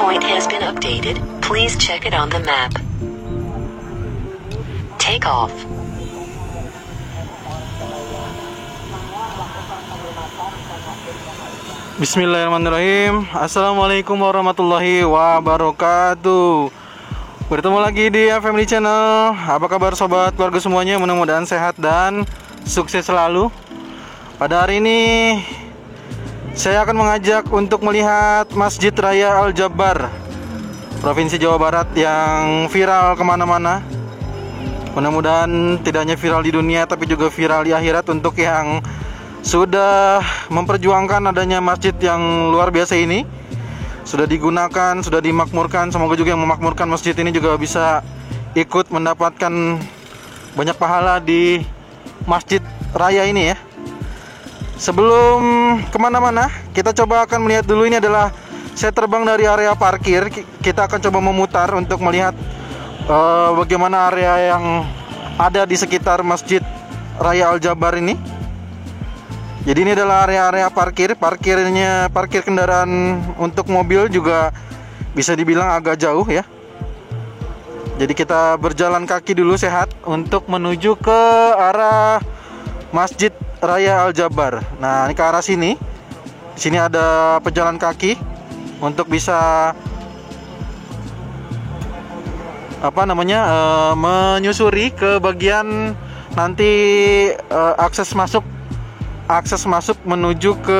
point has been updated. Please check it on the map. Take off. Bismillahirrahmanirrahim. Assalamualaikum warahmatullahi wabarakatuh. Bertemu lagi di Family Channel. Apa kabar sobat keluarga semuanya? Mudah-mudahan sehat dan sukses selalu. Pada hari ini saya akan mengajak untuk melihat Masjid Raya Al-Jabbar, Provinsi Jawa Barat, yang viral kemana-mana. Mudah-mudahan tidak hanya viral di dunia, tapi juga viral di akhirat untuk yang sudah memperjuangkan adanya masjid yang luar biasa ini. Sudah digunakan, sudah dimakmurkan. Semoga juga yang memakmurkan masjid ini juga bisa ikut mendapatkan banyak pahala di Masjid Raya ini ya. Sebelum kemana-mana, kita coba akan melihat dulu. Ini adalah saya terbang dari area parkir. Kita akan coba memutar untuk melihat bagaimana area yang ada di sekitar Masjid Raya Al-Jabbar ini. Jadi ini adalah area-area parkir kendaraan untuk mobil juga bisa dibilang agak jauh ya. Jadi kita berjalan kaki dulu sehat untuk menuju ke arah Masjid Raya Al-Jabbar. Nah, ini ke arah sini. Di sini ada pejalan kaki untuk bisa menyusuri ke bagian nanti akses masuk menuju ke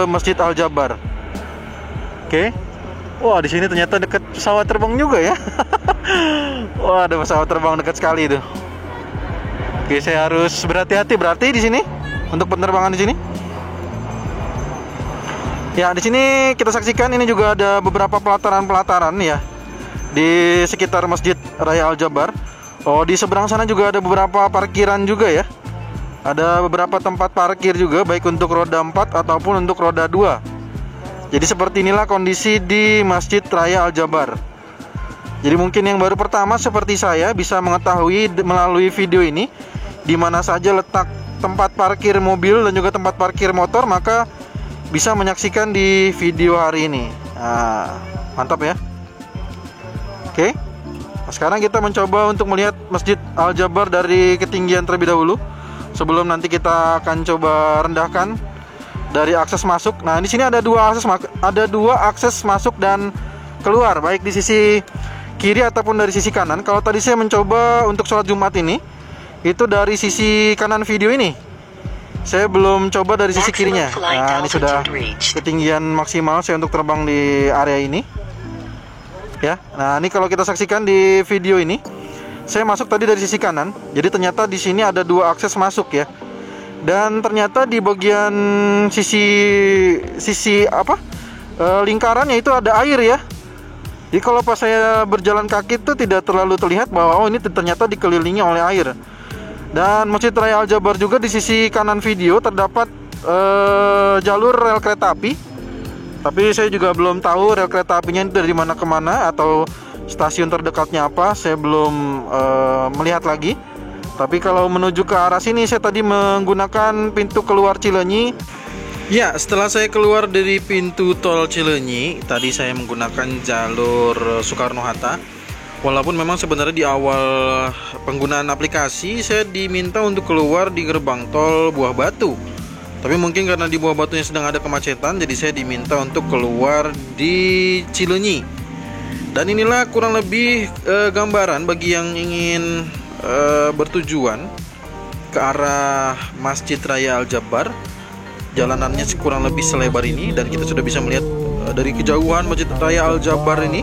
Masjid Al-Jabbar. Oke. Wah, di sini ternyata dekat pesawat terbang juga ya. Wah, ada pesawat terbang dekat sekali itu. Oke, saya harus berhati-hati berarti di sini untuk penerbangan di sini. Ya, di sini kita saksikan ini juga ada beberapa pelataran ya di sekitar Masjid Raya Al-Jabbar. Oh, di seberang sana juga ada beberapa parkiran juga ya. Ada beberapa tempat parkir juga, baik untuk roda 4 ataupun untuk roda 2. Jadi seperti inilah kondisi di Masjid Raya Al-Jabbar. Jadi mungkin yang baru pertama seperti saya bisa mengetahui melalui video ini di mana saja letak tempat parkir mobil dan juga tempat parkir motor, maka bisa menyaksikan di video hari ini. Nah, mantap ya. Oke. Nah, sekarang kita mencoba untuk melihat Masjid Al-Jabbar dari ketinggian terlebih dahulu, sebelum nanti kita akan coba rendahkan dari akses masuk. Nah, di sini ada dua akses masuk dan keluar, baik di sisi kiri ataupun dari sisi kanan. Kalau tadi saya mencoba untuk sholat Jumat ini, itu dari sisi kanan video ini. Saya belum coba dari sisi kirinya. Nah, ini sudah ketinggian maksimal saya untuk terbang di area ini. Ya. Nah, ini kalau kita saksikan di video ini, saya masuk tadi dari sisi kanan. Jadi ternyata di sini ada dua akses masuk ya. Dan ternyata di bagian sisi lingkarannya itu ada air ya. Jadi kalau pas saya berjalan kaki itu tidak terlalu terlihat bahwa ini ternyata dikelilingi oleh air. Dan Masjid Raya Al-Jabbar juga di sisi kanan video terdapat jalur rel kereta api. Tapi saya juga belum tahu rel kereta apinya itu dari mana ke mana atau stasiun terdekatnya apa, saya belum melihat lagi. Tapi kalau menuju ke arah sini, saya tadi menggunakan pintu keluar Cileunyi. Ya, setelah saya keluar dari pintu tol Cileunyi, tadi saya menggunakan jalur Soekarno-Hatta. Walaupun memang sebenarnya di awal penggunaan aplikasi saya diminta untuk keluar di gerbang tol Buah Batu. Tapi mungkin karena di Buah Batunya sedang ada kemacetan, jadi saya diminta untuk keluar di Cileunyi. Dan inilah kurang lebih gambaran bagi yang ingin bertujuan ke arah Masjid Raya Al-Jabbar. Jalanannya kurang lebih selebar ini, dan kita sudah bisa melihat dari kejauhan Masjid Raya Al-Jabbar ini.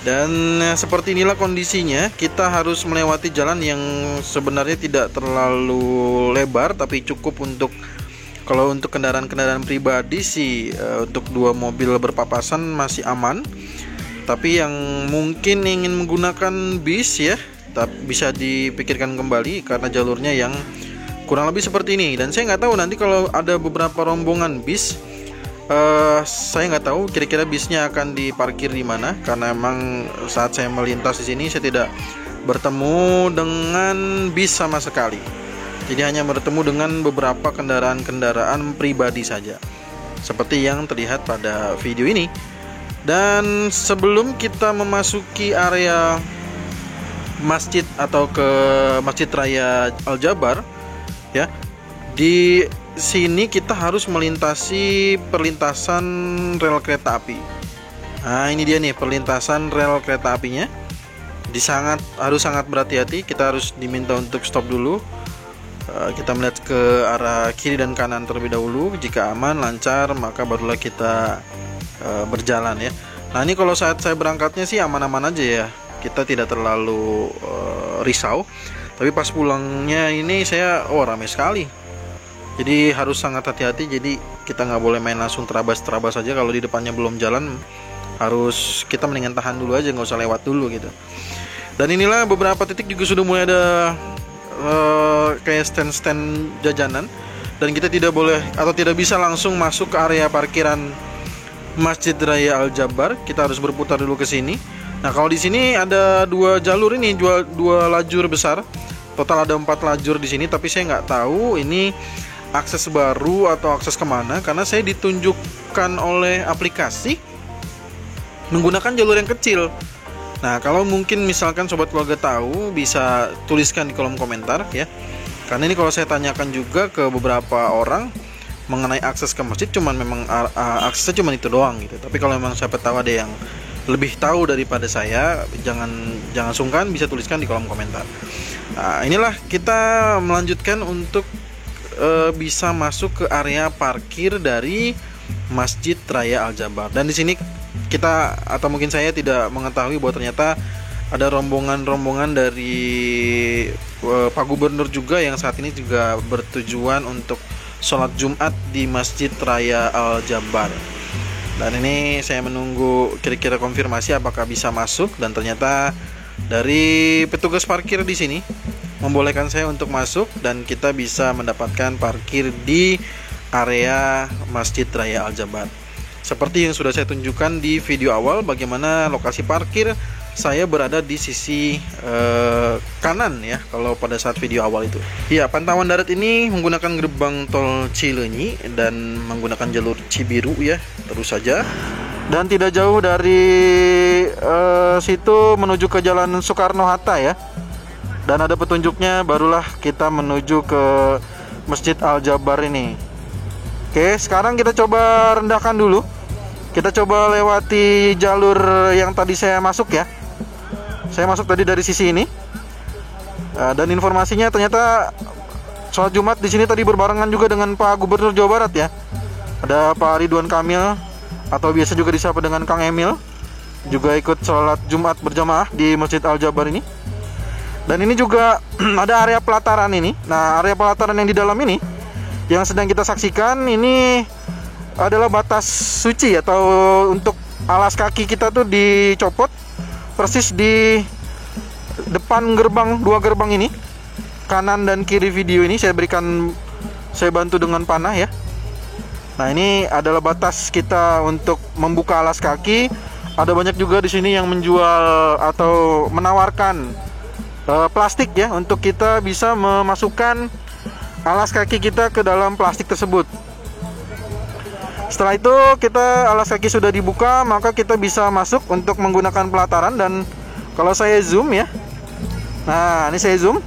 Dan seperti inilah kondisinya. Kita harus melewati jalan yang sebenarnya tidak terlalu lebar, tapi cukup untuk, kalau untuk kendaraan-kendaraan pribadi sih untuk dua mobil berpapasan masih aman. Tapi yang mungkin ingin menggunakan bis ya, bisa dipikirkan kembali karena jalurnya yang kurang lebih seperti ini. Dan saya nggak tahu nanti kalau ada beberapa rombongan bis, saya nggak tahu kira-kira bisnya akan diparkir di mana, karena emang saat saya melintas di sini saya tidak bertemu dengan bis sama sekali. Jadi hanya bertemu dengan beberapa kendaraan-kendaraan pribadi saja, seperti yang terlihat pada video ini. Dan sebelum kita memasuki area masjid atau ke Masjid Raya Al Jabar ya, di sini kita harus melintasi perlintasan rel kereta api. Nah, ini dia nih perlintasan rel kereta apinya. Harus sangat berhati-hati. Kita harus diminta untuk stop dulu. Kita melihat ke arah kiri dan kanan terlebih dahulu. Jika aman, lancar, maka barulah kita berjalan ya. Nah, ini kalau saat saya berangkatnya sih aman-aman aja ya. Kita tidak terlalu risau. Tapi pas pulangnya ini saya ramai sekali. Jadi harus sangat hati-hati. Jadi kita nggak boleh main langsung terabas-terabas saja. Kalau di depannya belum jalan, harus kita mendingan tahan dulu aja, nggak usah lewat dulu gitu. Dan inilah beberapa titik juga sudah mulai ada kayak stand-stand jajanan. Dan kita tidak boleh atau tidak bisa langsung masuk ke area parkiran Masjid Raya Al Jabar. Kita harus berputar dulu ke sini. Nah, kalau di sini ada dua jalur ini, dua lajur besar. Total ada 4 lajur di sini, tapi saya nggak tahu ini akses baru atau akses kemana, karena saya ditunjukkan oleh aplikasi menggunakan jalur yang kecil. Nah, kalau mungkin misalkan sobat keluarga tahu, bisa tuliskan di kolom komentar ya. Karena ini kalau saya tanyakan juga ke beberapa orang mengenai akses ke masjid, cuman memang aksesnya cuma itu doang gitu. Tapi kalau memang siapa tahu ada yang lebih tahu daripada saya, jangan sungkan, bisa tuliskan di kolom komentar. Nah, inilah kita melanjutkan untuk bisa masuk ke area parkir dari Masjid Raya Al Jabar. Dan di sini kita, atau mungkin saya tidak mengetahui bahwa ternyata ada rombongan dari Pak Gubernur juga yang saat ini juga bertujuan untuk sholat Jumat di Masjid Raya Al Jabar. Dan ini saya menunggu kira-kira konfirmasi apakah bisa masuk, dan ternyata dari petugas parkir di sini membolehkan saya untuk masuk dan kita bisa mendapatkan parkir di area Masjid Raya Al Jabar. Seperti yang sudah saya tunjukkan di video awal, bagaimana lokasi parkir saya berada di sisi kanan ya, kalau pada saat video awal itu. Ya, pantauan darat ini menggunakan gerbang tol Cileunyi dan menggunakan jalur Cibiru ya, terus saja. Dan tidak jauh dari situ menuju ke Jalan Soekarno-Hatta ya. Dan ada petunjuknya, barulah kita menuju ke Masjid Al Jabar ini. Oke, sekarang kita coba rendahkan dulu. Kita coba lewati jalur yang tadi saya masuk ya. Saya masuk tadi dari sisi ini. Dan informasinya ternyata sholat Jumat di sini tadi berbarengan juga dengan Pak Gubernur Jawa Barat ya. Ada Pak Ridwan Kamil, atau biasa juga disapa dengan Kang Emil, juga ikut sholat Jumat berjamaah di Masjid Al Jabar ini. Dan ini juga ada area pelataran ini. Nah, area pelataran yang di dalam ini yang sedang kita saksikan ini adalah batas suci, atau untuk alas kaki kita tuh dicopot persis di depan gerbang, 2 gerbang ini, kanan dan kiri video ini saya bantu dengan panah ya. Nah, ini adalah batas kita untuk membuka alas kaki. Ada banyak juga di sini yang menjual atau menawarkan plastik ya, untuk kita bisa memasukkan alas kaki kita ke dalam plastik tersebut. Setelah itu alas kaki sudah dibuka, maka kita bisa masuk untuk menggunakan pelataran. Dan kalau saya zoom ya, nah ini saya zoom,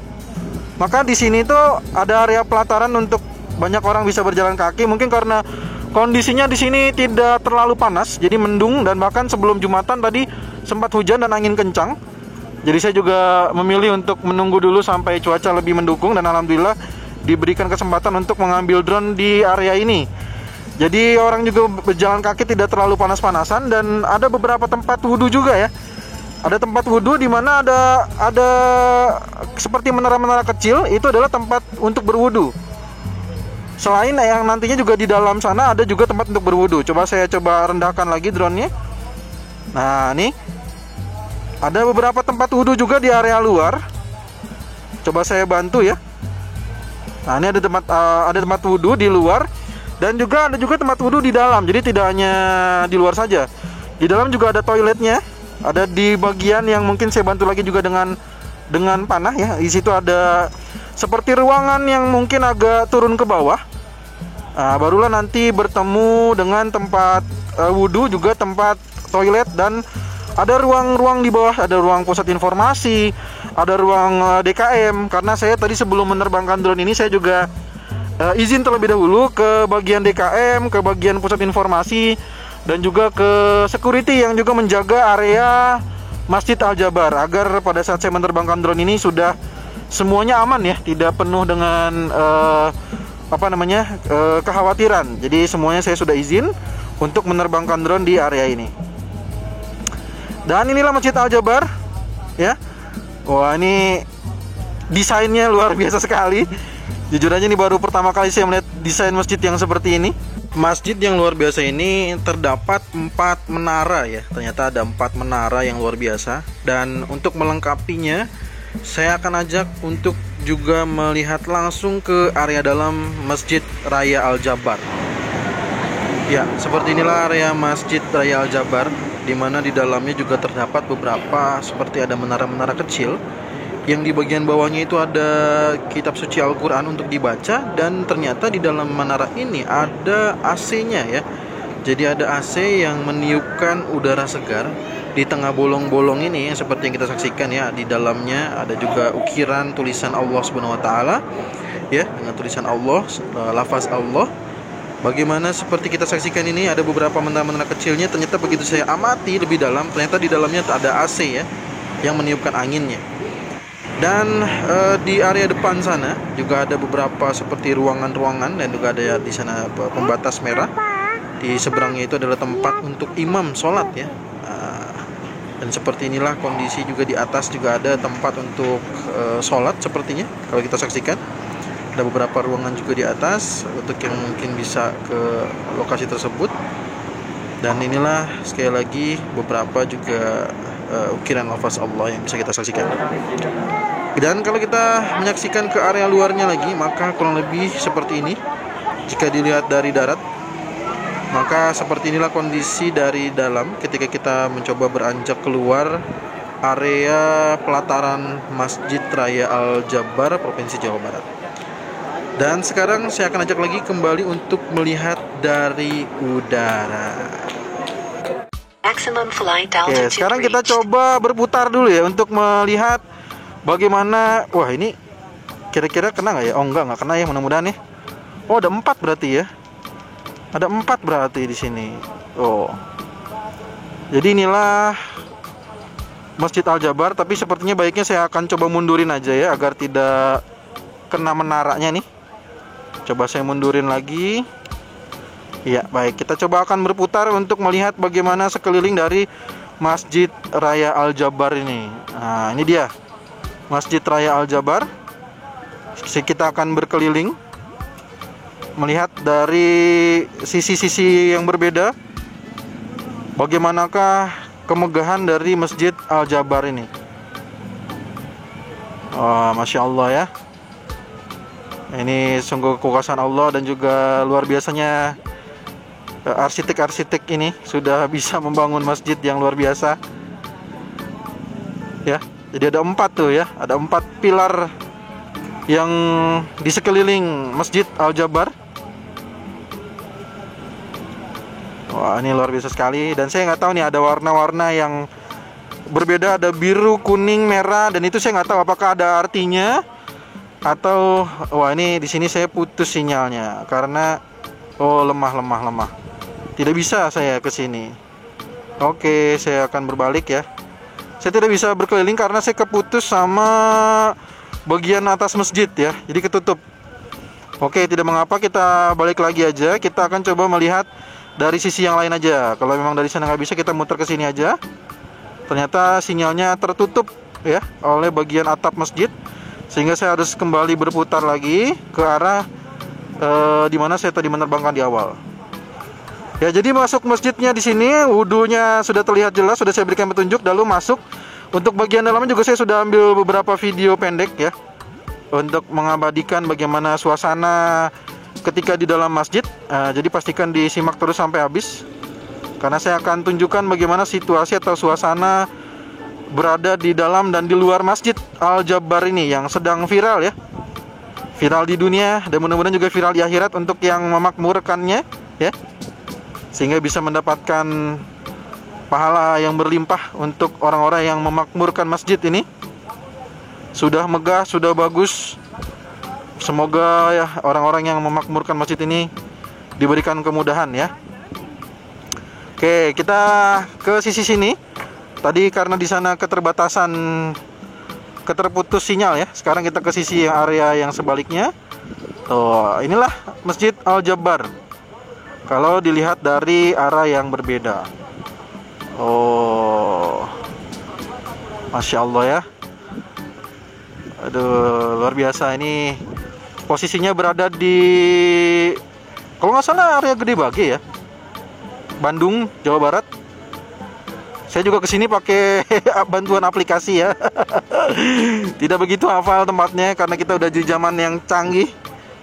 maka di sini tuh ada area pelataran untuk banyak orang bisa berjalan kaki. Mungkin karena kondisinya di sini tidak terlalu panas, jadi mendung, dan bahkan sebelum Jumatan tadi sempat hujan dan angin kencang. Jadi saya juga memilih untuk menunggu dulu sampai cuaca lebih mendukung, dan alhamdulillah diberikan kesempatan untuk mengambil drone di area ini. Jadi orang juga berjalan kaki tidak terlalu panas-panasan. Dan ada beberapa tempat wudhu juga ya. Ada tempat wudhu di mana ada seperti menara-menara kecil, itu adalah tempat untuk berwudhu. Selain yang nantinya juga di dalam sana ada juga tempat untuk berwudhu. Saya coba rendahkan lagi drone-nya. Nah, ini ada beberapa tempat wudhu juga di area luar. Coba saya bantu ya. Nah, ini ada tempat wudhu di luar, dan juga ada tempat wudhu di dalam. Jadi tidak hanya di luar saja. Di dalam juga ada toiletnya. Ada di bagian yang mungkin saya bantu lagi juga dengan panah ya. Di situ ada seperti ruangan yang mungkin agak turun ke bawah. Nah, barulah nanti bertemu dengan tempat wudhu, juga tempat toilet, dan ada ruang-ruang di bawah, ada ruang pusat informasi, ada ruang DKM. Karena saya tadi sebelum menerbangkan drone ini saya juga izin terlebih dahulu ke bagian DKM, ke bagian pusat informasi, dan juga ke security yang juga menjaga area Masjid Al-Jabar, agar pada saat saya menerbangkan drone ini sudah semuanya aman ya, tidak penuh dengan kekhawatiran. Jadi semuanya saya sudah izin untuk menerbangkan drone di area ini. Dan inilah Masjid Al-Jabar ya. Wah, ini desainnya luar biasa sekali. Jujur aja ini baru pertama kali saya melihat desain masjid yang seperti ini. Masjid yang luar biasa ini terdapat 4 menara ya. Ternyata ada 4 menara yang luar biasa. Dan untuk melengkapinya, saya akan ajak untuk juga melihat langsung ke area dalam Masjid Raya Al-Jabar. Ya, seperti inilah area Masjid Raya Al-Jabar, di mana di dalamnya juga terdapat beberapa seperti ada menara-menara kecil yang di bagian bawahnya itu ada kitab suci Al-Quran untuk dibaca, dan ternyata di dalam menara ini ada AC-nya ya. Jadi ada AC yang meniupkan udara segar di tengah bolong-bolong ini seperti yang kita saksikan ya. Di dalamnya ada juga ukiran tulisan Allah Subhanahu wa taala ya, dengan tulisan Allah, lafaz Allah. Bagaimana seperti kita saksikan ini, ada beberapa menara-menara kecilnya. Ternyata begitu saya amati lebih dalam, ternyata di dalamnya ada AC ya, yang meniupkan anginnya. Dan di area depan sana juga ada beberapa seperti ruangan-ruangan, dan juga ada di sana pembatas merah. Di seberangnya itu adalah tempat untuk imam sholat ya. Dan seperti inilah kondisi juga di atas, juga ada tempat untuk sholat sepertinya kalau kita saksikan. Ada beberapa ruangan juga di atas untuk yang mungkin bisa ke lokasi tersebut. Dan inilah sekali lagi beberapa juga ukiran lafaz Allah yang bisa kita saksikan. Dan kalau kita menyaksikan ke area luarnya lagi, maka kurang lebih seperti ini. Jika dilihat dari darat, maka seperti inilah kondisi dari dalam ketika kita mencoba beranjak keluar area pelataran Masjid Raya Al-Jabar, Provinsi Jawa Barat. Dan sekarang saya akan ajak lagi kembali untuk melihat dari udara. Maximum flight Oke, altitude sekarang kita reached. coba berputar dulu ya untuk melihat bagaimana. Wah, ini kira-kira kena nggak ya? Oh, nggak kena ya, mudah-mudahan ya. Oh, ada 4 berarti ya. Ada 4 berarti di sini. Oh, jadi inilah Masjid Al-Jabar. Tapi sepertinya baiknya saya akan coba mundurin aja ya, agar tidak kena menaranya nih. Coba saya mundurin lagi. Ya, baik. Kita coba akan berputar untuk melihat bagaimana sekeliling dari Masjid Raya Al-Jabar ini. Nah, ini dia Masjid Raya Al-Jabar. Kita akan berkeliling melihat dari sisi-sisi yang berbeda bagaimanakah kemegahan dari Masjid Al-Jabar ini. Oh, Masya Allah ya. Ini sungguh kekuasaan Allah, dan juga luar biasanya arsitek-arsitek ini sudah bisa membangun masjid yang luar biasa ya. Jadi ada 4 tuh ya, ada 4 pilar yang di sekeliling Masjid Al-Jabar. Wah, ini luar biasa sekali. Dan saya nggak tahu nih, ada warna-warna yang berbeda, ada biru, kuning, merah, dan itu saya nggak tahu apakah ada artinya atau wah, ini di sini saya putus sinyalnya karena lemah. Tidak bisa saya ke sini. Oke, saya akan berbalik ya. Saya tidak bisa berkeliling karena saya keputus sama bagian atas masjid ya. Jadi ketutup. Oke, tidak mengapa, kita balik lagi aja. Kita akan coba melihat dari sisi yang lain aja. Kalau memang dari sana nggak bisa, kita muter ke sini aja. Ternyata sinyalnya tertutup ya oleh bagian atap masjid, sehingga saya harus kembali berputar lagi ke arah di mana saya tadi menerbangkan di awal. Ya, jadi masuk masjidnya di sini, wudhunya sudah terlihat jelas, sudah saya berikan petunjuk. Lalu masuk, untuk bagian dalamnya juga saya sudah ambil beberapa video pendek ya, untuk mengabadikan bagaimana suasana ketika di dalam masjid. Jadi pastikan disimak terus sampai habis, karena saya akan tunjukkan bagaimana situasi atau suasana berada di dalam dan di luar Masjid Al-Jabar ini yang sedang viral ya. Viral di dunia, dan mudah-mudahan juga viral di akhirat untuk yang memakmurkannya ya, sehingga bisa mendapatkan pahala yang berlimpah untuk orang-orang yang memakmurkan masjid ini. Sudah megah, sudah bagus. Semoga ya orang-orang yang memakmurkan masjid ini diberikan kemudahan ya. Oke, kita ke sisi sini. Tadi karena di sana keterputus sinyal ya. Sekarang kita ke sisi area yang sebaliknya. Tuh, inilah Masjid Al-Jabbar. Kalau dilihat dari arah yang berbeda. Oh, Masya Allah ya. Aduh, luar biasa. Ini posisinya berada di, kalau nggak salah, area Gede Bage ya, Bandung, Jawa Barat. Saya juga kesini pakai bantuan aplikasi ya. Tidak begitu hafal tempatnya karena kita udah di zaman yang canggih.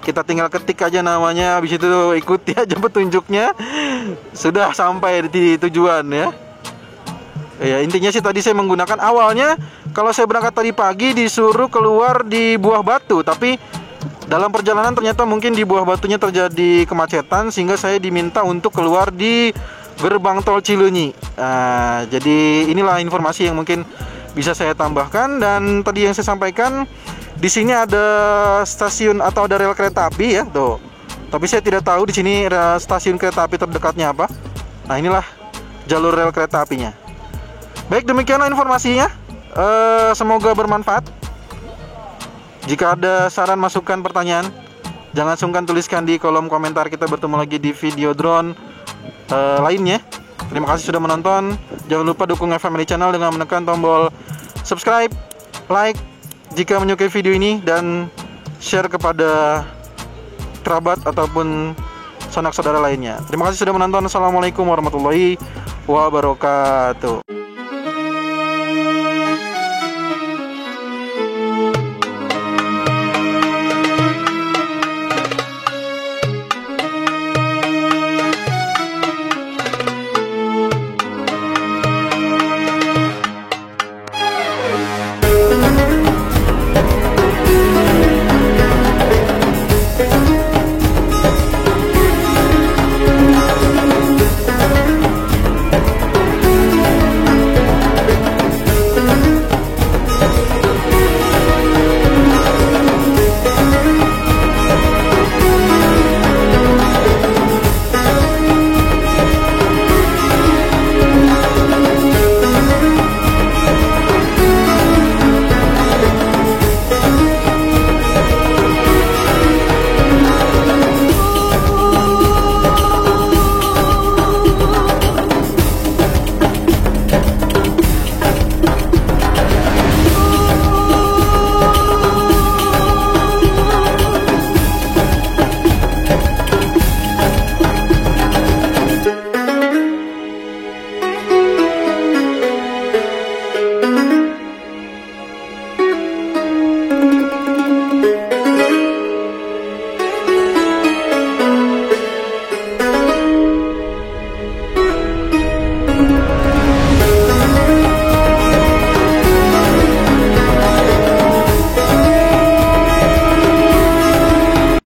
Kita tinggal ketik aja namanya, habis itu ikuti aja petunjuknya, sudah sampai di tujuan ya. Ya, intinya sih tadi saya menggunakan, awalnya kalau saya berangkat tadi pagi disuruh keluar di Buah Batu, tapi dalam perjalanan ternyata mungkin di Buah Batunya terjadi kemacetan sehingga saya diminta untuk keluar di gerbang tol Cileunyi. Nah, jadi inilah informasi yang mungkin bisa saya tambahkan. Dan tadi yang saya sampaikan, di sini ada stasiun atau ada rel kereta api ya, tuh. Tapi saya tidak tahu di sini stasiun kereta api terdekatnya apa. Nah, inilah jalur rel kereta apinya. Baik, demikianlah informasinya. Semoga bermanfaat. Jika ada saran, masukan, pertanyaan, jangan sungkan tuliskan di kolom komentar. Kita bertemu lagi di video drone lainnya. Terima kasih sudah menonton. Jangan lupa dukung Family Channel dengan menekan tombol subscribe, like jika menyukai video ini, dan share kepada kerabat ataupun sanak saudara lainnya. Terima kasih sudah menonton. Assalamualaikum warahmatullahi wabarakatuh.